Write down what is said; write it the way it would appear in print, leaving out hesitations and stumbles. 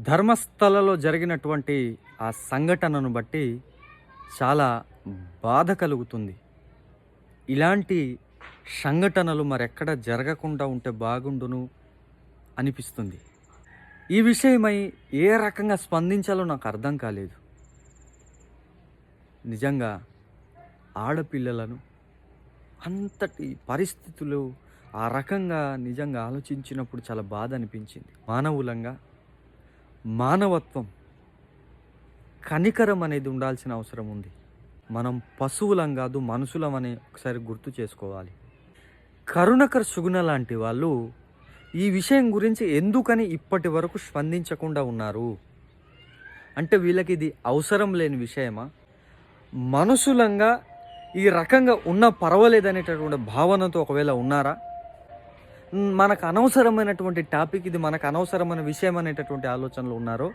ధర్మస్థలలో జరిగినటువంటి ఆ సంఘటనను బట్టి చాలా బాధ కలుగుతుంది. ఇలాంటి సంఘటనలు మరెక్కడ జరగకుండా ఉంటే బాగుండును అనిపిస్తుంది. ఈ విషయమై ఏ రకంగా స్పందించాలో నాకు అర్థం కాలేదు. నిజంగా ఆడపిల్లలను అంతటి పరిస్థితులు ఆ రకంగా నిజంగా ఆలోచించినప్పుడు చాలా బాధ అనిపించింది. మానవులంగా మానవత్వం, కనికరం అనేది ఉండాల్సిన అవసరం ఉంది. మనం పశువులం కాదు, మనుషులం అని ఒకసారి గుర్తు చేసుకోవాలి. కరుణాకర్ సుగుణ లాంటి వాళ్ళు ఈ విషయం గురించి ఎందుకని ఇప్పటి వరకు స్పందించకుండా ఉన్నారు అంటే వీళ్ళకి ఇది అవసరం లేని విషయమా? మనుషులంగా ఈ రకంగా ఉన్న పర్వాలేదనేటటువంటి భావనతో ఒకవేళ ఉన్నారా? మనకు అనవసరమైనటువంటి టాపిక్ ఇది, మనకు అనవసరమైన విషయం అనేటటువంటి ఆలోచనలు ఉన్నారో